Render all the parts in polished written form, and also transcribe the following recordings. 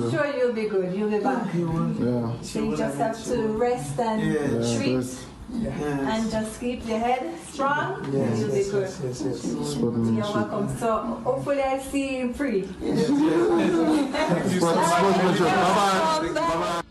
I'm sure you'll be good. You'll be back. Yeah. So you just have to rest and treat. And just keep your head strong, and you'll be good. You're welcome. So hopefully I'll see you free. Thank you so much. Bye-bye.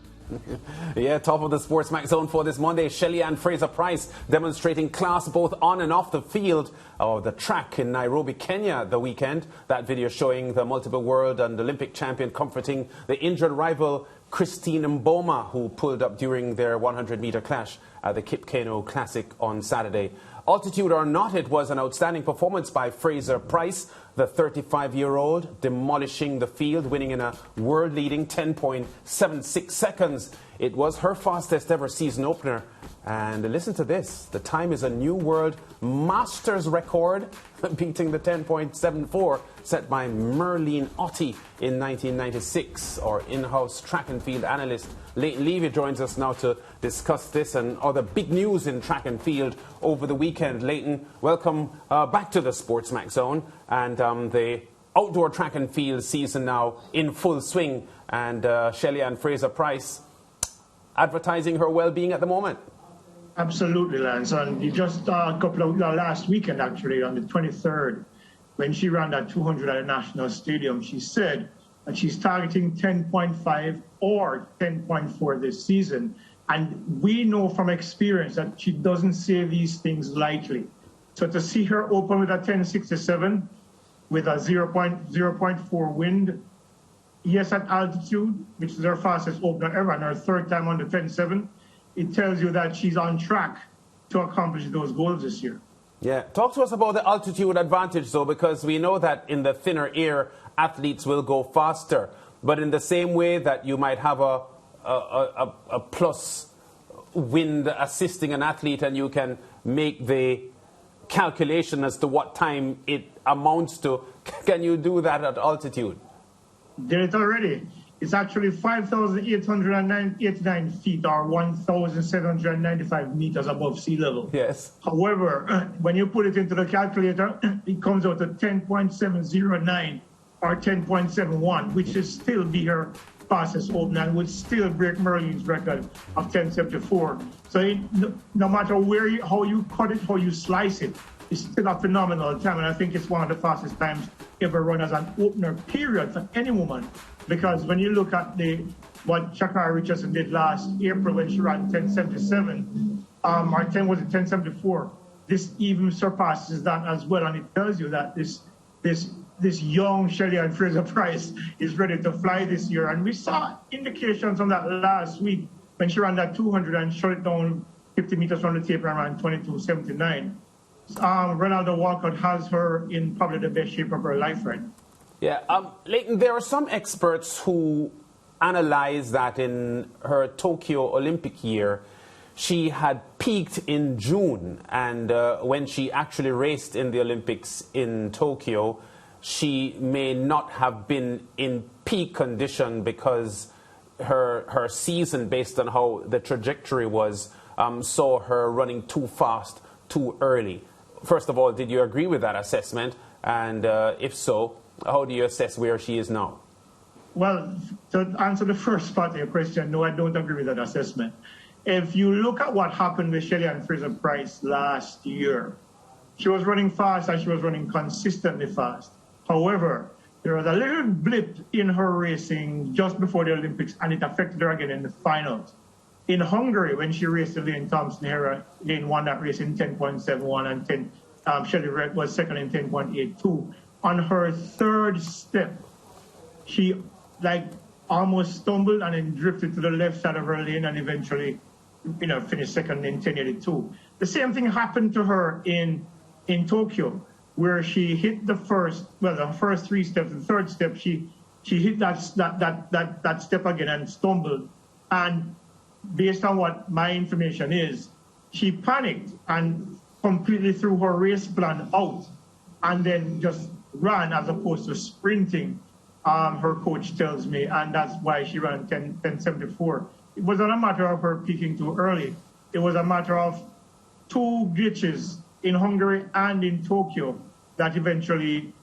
Yeah, top of the SportsMax zone for this Monday. Shelly-Ann Fraser-Pryce demonstrating class both on and off the field of the track in Nairobi, Kenya the weekend. That video showing the multiple world and Olympic champion comforting the injured rival Christine Mboma, who pulled up during their 100-meter clash at the Kip Keino Classic on Saturday. Altitude or not, it was an outstanding performance by Fraser-Pryce, the 35-year-old, demolishing the field, winning in a world-leading 10.76 seconds. It was her fastest ever season opener. And listen to this. The time is a new world masters record, beating the 10.74 set by Merlene Ottey in 1996. Our in-house track and field analyst Leighton Levy joins us now to discuss this and other big news in track and field over the weekend. Leighton, welcome back to the SportsMax zone, and the outdoor track and field season now in full swing, and Shelly-Ann Fraser-Pryce advertising her well-being at the moment. Absolutely, Lance. And you just a couple of last weekend, actually, on the 23rd, when she ran that 200 at the National Stadium, she said that she's targeting 10.5 or 10.4 this season. And we know from experience that she doesn't say these things lightly. So to see her open with a 10.67 with a 0.4 wind, yes, at altitude, which is her fastest opener ever, and her third time on the 10.7, it tells you that she's on track to accomplish those goals this year. Yeah. Talk to us about the altitude advantage, though, because we know that in the thinner air, athletes will go faster. But in the same way that you might have a plus wind assisting an athlete and you can make the calculation as to what time it amounts to, can you do that at altitude? Did it already. It's actually 5,889 feet or 1,795 meters above sea level. Yes. However, when you put it into the calculator, it comes out to 10.709 or 10.71, which is still be her fastest opener and would still break Merlene's record of 10.74. So no matter how you cut it, how you slice it, it's still a phenomenal time. And I think it's one of the fastest times ever run as an opener period for any woman. Because when you look at what Sha'Carri Richardson did last April when she ran 10.77, or 10.74, this even surpasses that as well. And it tells you that this young Shelly-Ann Fraser-Pryce is ready to fly this year. And we saw indications on that last week when she ran that 200 and shut it down 50 meters from the tape and ran 22.79. Ronaldo Walcott has her in probably the best shape of her life right now. Yeah, Leighton, there are some experts who analyze that in her Tokyo Olympic year, she had peaked in June, and when she actually raced in the Olympics in Tokyo, she may not have been in peak condition because her season, based on how the trajectory was, saw her running too fast, too early. First of all, did you agree with that assessment? And if so, how do you assess where she is now? Well, to answer the first part of your question, no, I don't agree with that assessment. If you look at what happened with Shelly-Ann Fraser-Pryce last year, she was running fast and she was running consistently fast. However, there was a little blip in her racing just before the Olympics, and it affected her again in the finals. In Hungary, when she raced Elaine Thompson-Herah, Elaine won that race in 10.71 and Shelly was second in 10.82. On her third step, she almost stumbled and then drifted to the left side of her lane and eventually, finished second in 10.82. The same thing happened to her in Tokyo, where she hit the first three steps. The third step, she hit that step again and stumbled. And based on what my information is, she panicked and completely threw her race plan out and then just ran as opposed to sprinting, her coach tells me, and that's why she ran 10.74. It was not a matter of her peaking too early. It was a matter of two glitches in Hungary and in Tokyo that eventually,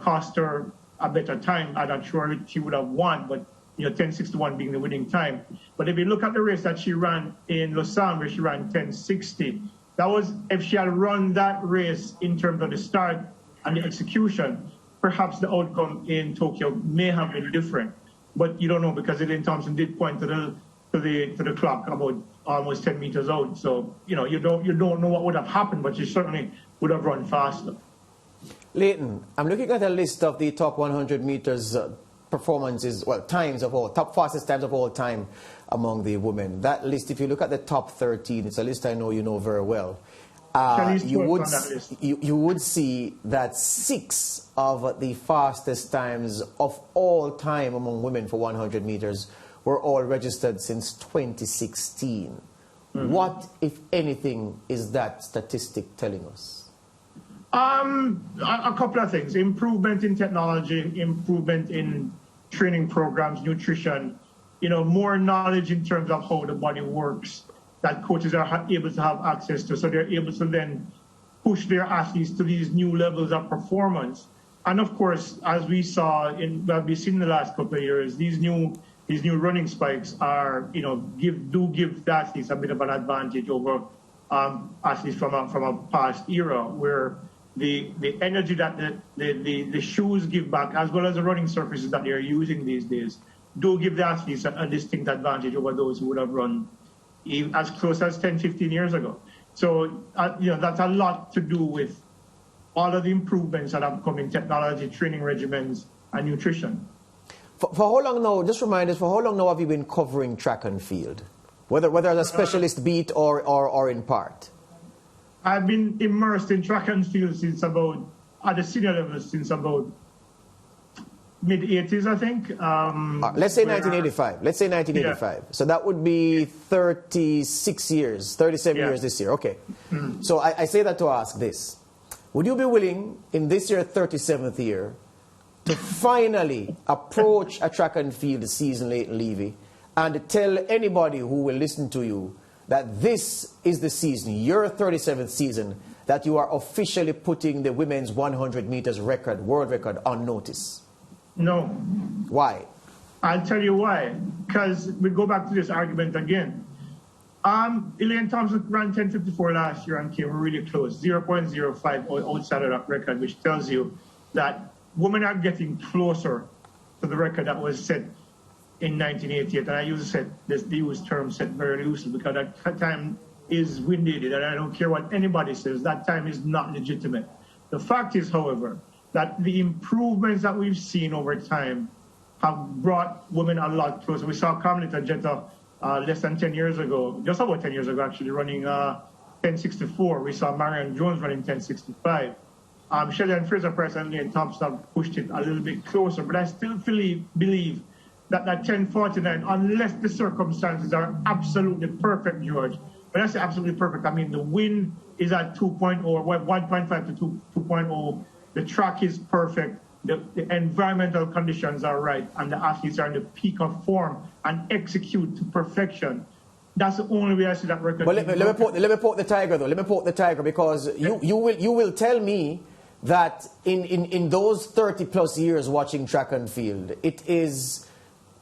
cost her a better time. I'm not sure she would have won, but 10:61 being the winning time. But if you look at the race that she ran in Lausanne, where she ran 10:60, that was, if she had run that race in terms of the start and the execution, perhaps the outcome in Tokyo may have been different. But you don't know, because Elaine Thompson did point to the clock about almost 10 meters out. So, you don't know what would have happened, but she certainly would have run faster. Leighton, I'm looking at a list of the top 100 meters performances, times of all, top fastest times of all time among the women. That list, if you look at the top 13, it's a list I know you know very well. You would see that 6 of the fastest times of all time among women for 100 meters were all registered since 2016. Mm-hmm. What, if anything, is that statistic telling us? A couple of things. Improvement in technology, improvement in training programs, nutrition, more knowledge in terms of how the body works that coaches are able to have access to. So they're able to then push their athletes to these new levels of performance. And of course, as we saw what we've seen in the last couple of years, these new running spikes are, give the athletes a bit of an advantage over athletes from a past era, where the energy that the shoes give back, as well as the running surfaces that they're using these days, do give the athletes a distinct advantage over those who would have run as close as 10, 15 years ago. So, that's a lot to do with all of the improvements that have come in technology, training regimens, and nutrition. For how long now, just remind us, for how long now have you been covering track and field? Whether as a specialist beat or in part? I've been immersed in track and field at the senior level since about mid-80s, I think. Let's say 1985. Let's say 1985. Yeah. So that would be 36 years, 37 years this year. Okay. Mm. So I say that to ask this. Would you be willing, in this year, 37th year, to finally approach a track and field season, Leighton Levy, and tell anybody who will listen to you that this is the season, your 37th season, that you are officially putting the women's 100 meters world record, on notice? No. Why? I'll tell you why. Because we go back to this argument again. Elaine Thompson ran 10:54 last year and came really close, 0.05 outside of that record, which tells you that women are getting closer to the record that was set in 1988. And I use term set very loosely, because that time is winddated, and I don't care what anybody says, that time is not legitimate. The fact is, however, that the improvements that we've seen over time have brought women a lot closer. We saw Carmelita Jetta less than 10 years ago, just about 10 years ago actually, running 10:64. We saw Marion Jones running 10:65. Shelly-Ann Fraser-Pryce and Elaine Thompson have pushed it a little bit closer, but I still believe that 10:49, unless the circumstances are absolutely perfect, George. When I say absolutely perfect, I mean the wind is at 2.0, 1.5 to 2.0. The track is perfect. The environmental conditions are right, and the athletes are in the peak of form and execute to perfection. That's the only way I see that record. But let me poke the tiger, though. Let me poke the tiger, because you will tell me that in those 30+ years watching track and field, it is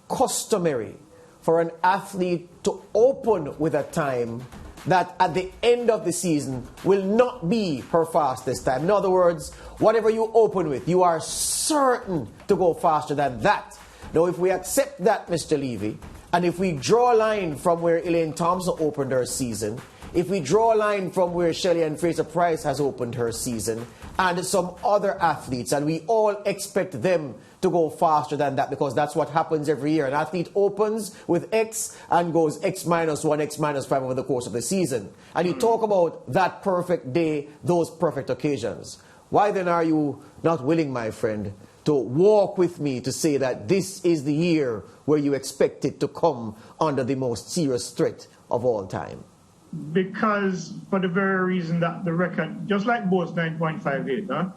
customary for an athlete to open with a time that at the end of the season will not be her fastest time. In other words, whatever you open with, you are certain to go faster than that. Now, if we accept that, Mr. Levy, and if we draw a line from where Elaine Thompson opened her season, if we draw a line from where Shelly-Ann Fraser-Pryce has opened her season, and some other athletes, and we all expect them to go faster than that, because that's what happens every year. An athlete opens with X and goes X minus 1, X minus 5 over the course of the season. And you talk about that perfect day, those perfect occasions. Why then are you not willing, my friend, to walk with me to say that this is the year where you expect it to come under the most serious threat of all time? Because for the very reason that the record, just like Bo's 9.58, huh?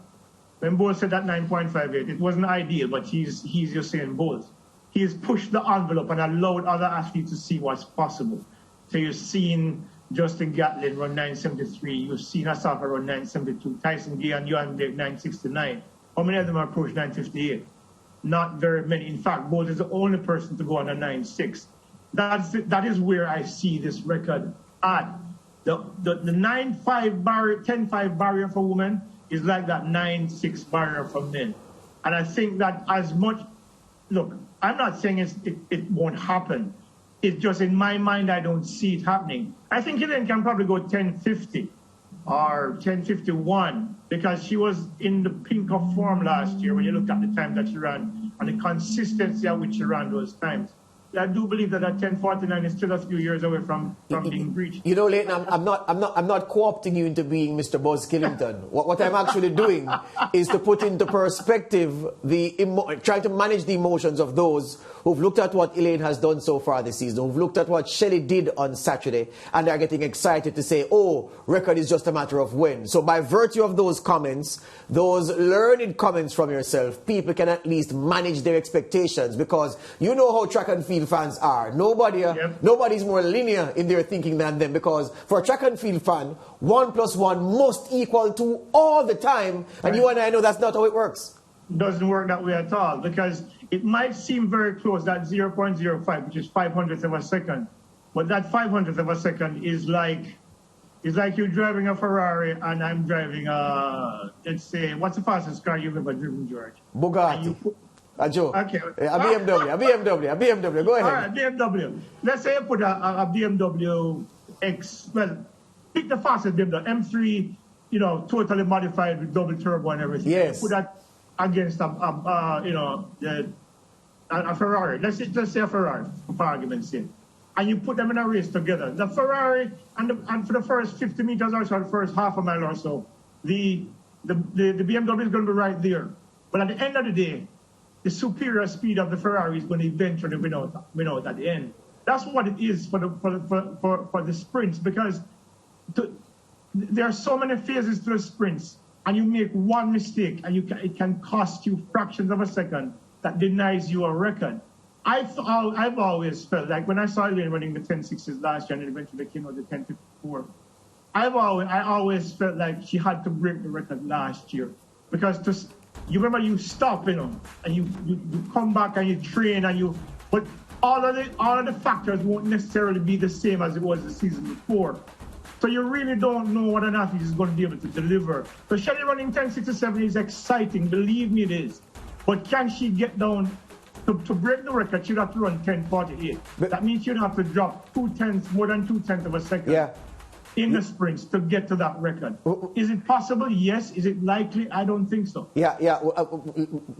When Bo said that 9.58, it wasn't ideal, but he's just saying Bo. He has pushed the envelope and allowed other athletes to see what's possible. So you've seen Justin Gatlin run 9.73, you've seen Asafa run 9.72, Tyson Gay and Johan Blake 9.69. How many of them approached 9.58? not very many. In fact, Bolt is the only person to go on a 9.6. That is where I see this record at. The 9.5 barrier, 10.5 barrier for women is like that 9.6 barrier for men. And I think that as much, look, I'm not saying it won't happen. It's just in my mind, I don't see it happening. I think Elaine can probably go 10.50 or 10.51 because she was in the pink of form last year when you look at the time that she ran and the consistency at which she ran those times. I do believe that 10.49 is still a few years away from being breached. You know, Leighton, I'm not co-opting you into being Mr. Buzz Killington. What I'm actually doing is to put into perspective trying to manage the emotions of those who've looked at what Elaine has done so far this season, who've looked at what Shelly did on Saturday, and are getting excited to say, oh, record is just a matter of when. So by virtue of those comments, those learned comments from yourself, people can at least manage their expectations, because you know how track and field fans are. Nobody's more linear in their thinking than them, because for a track and field fan, 1 + 1 must equal 2 all the time, and you and I know that's not how it works. Doesn't work that way at all, because it might seem very close, that 0.05, which is 500th of a second, but that 500th of a second is like you driving a Ferrari and I'm driving let's say, what's the fastest car you've ever driven, George? Bugatti. A Joe. Okay. A BMW. Go ahead. All right, BMW. Let's say you put a BMW X, well, pick the fastest BMW, M3, you know, totally modified with double turbo and everything. Yes. Put that against a Ferrari. Let's say a Ferrari, for argument's sake. And you put them in a race together. The Ferrari, and for the first 50 meters or so, the first half a mile or so, the BMW is going to be right there. But at the end of the day, the superior speed of the Ferrari is going to eventually win out at the end. That's what it is for the sprints, because there are so many phases to the sprints, and you make one mistake, and it can cost you fractions of a second that denies you a record. I've always felt like when I saw Elaine running the 10.6s last year and eventually came out the 10.54, I always felt like she had to break the record last year, because you remember you stop, and you come back and you train but all of the factors won't necessarily be the same as it was the season before. So you really don't know what an athlete is going to be able to deliver. So Shelly running 10.67 is exciting, believe me it is. But can she get down to break the record? She'd have to run 10.48. That means she'd have to drop more than 2/10 of a second in the sprints to get to that record. Is it possible? Yes. Is it likely? I don't think so.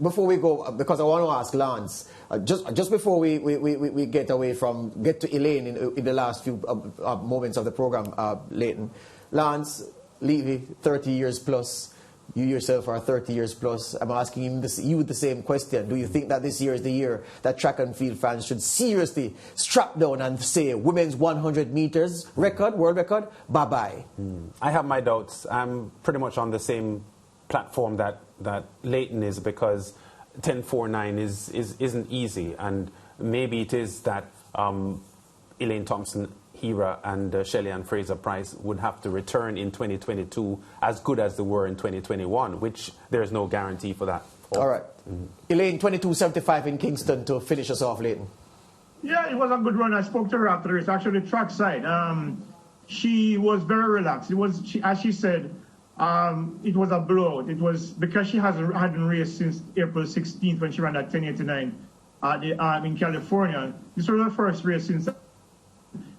Before we go, because I want to ask Lance, just before we get to Elaine in the last few moments of the program, Leighton. Lance, Levy, 30 years plus. You yourself are 30 years plus. I'm asking you the same question. Do you think that this year is the year that track and field fans should seriously strap down and say women's 100 meters record, world record, bye-bye? I have my doubts. I'm pretty much on the same platform that Leighton is, because 10.49 isn't easy, and maybe it is that Elaine Thompson-Herah and Shelly-Ann Fraser-Pryce would have to return in 2022 as good as they were in 2021, which there's no guarantee for that. All right. Elaine, 22.75 in Kingston to finish us off, Leighton. Yeah, it was a good run. I spoke to her after the race, actually the track side. She was very relaxed. As she said, it was a blowout. It was because she hadn't raced since April 16th when she ran at 10.89 in California. This was her first race since.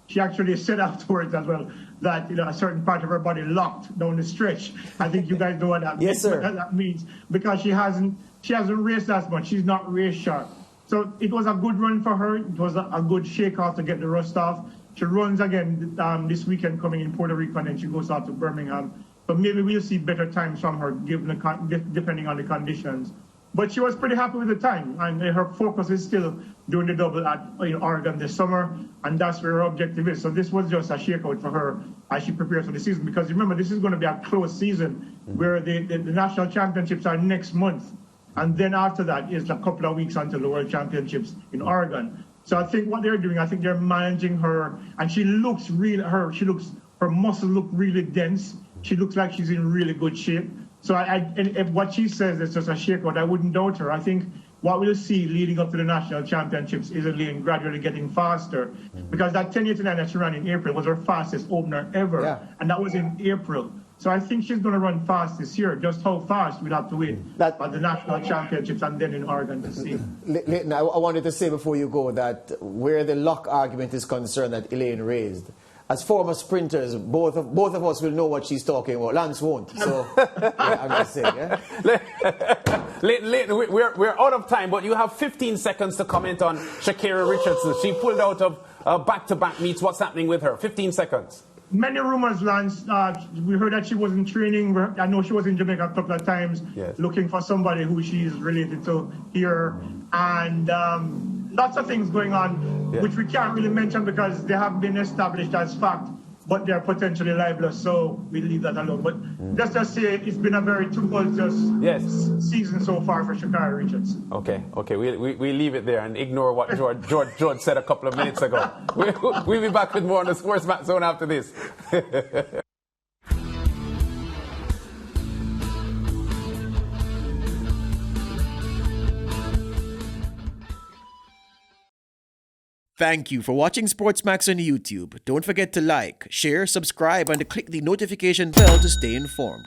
She actually said afterwards as well that a certain part of her body locked down the stretch. I think you guys know what that means. Yes, sir. That means because she hasn't raced as much. She's not race sharp. So it was a good run for her. It was a good shake off to get the rust off. She runs again this weekend coming in Puerto Rico, and then she goes out to Birmingham. So maybe we'll see better times from her, depending on the conditions. But she was pretty happy with the time, and her focus is still doing the double at Oregon this summer, and that's where her objective is. So this was just a shakeout for her as she prepares for the season, because remember, this is going to be a close season where the national championships are next month, and then after that is a couple of weeks until the World Championships in Oregon. So I think what they're doing, I think they're managing her, and she looks her muscles look really dense. She looks like she's in really good shape. So and what she says is just a shakeout. I wouldn't doubt her. I think what we'll see leading up to the national championships is Elaine gradually getting faster, because that 10:89 that she ran in April was her fastest opener ever, and that was in April. So I think she's going to run fast this year. Just how fast, we'll have to wait at the national championships and then in Oregon to see. Leighton, I wanted to say before you go that where the luck argument is concerned that Elaine raised, as former sprinters, both of us will know what she's talking about. Lance won't. So I'm just saying. Leighton, we're out of time, but you have 15 seconds to comment on Sha'Carri Richardson. She pulled out of back-to-back meets. What's happening with her? 15 seconds. Many rumors, Lance. We heard that she was in training. I know she was in Jamaica a couple of times looking for somebody who she's related to here. And lots of things going on, which we can't really mention because they haven't been established as fact, but they're potentially libelous, so we leave that alone. But let's just say it's been a very tumultuous season so far for Sha'Carri Richardson. Okay, we leave it there and ignore what George said a couple of minutes ago. We'll be back with more on the SportsMax Zone after this. Thank you for watching SportsMax on YouTube. Don't forget to like, share, subscribe, and to click the notification bell to stay informed.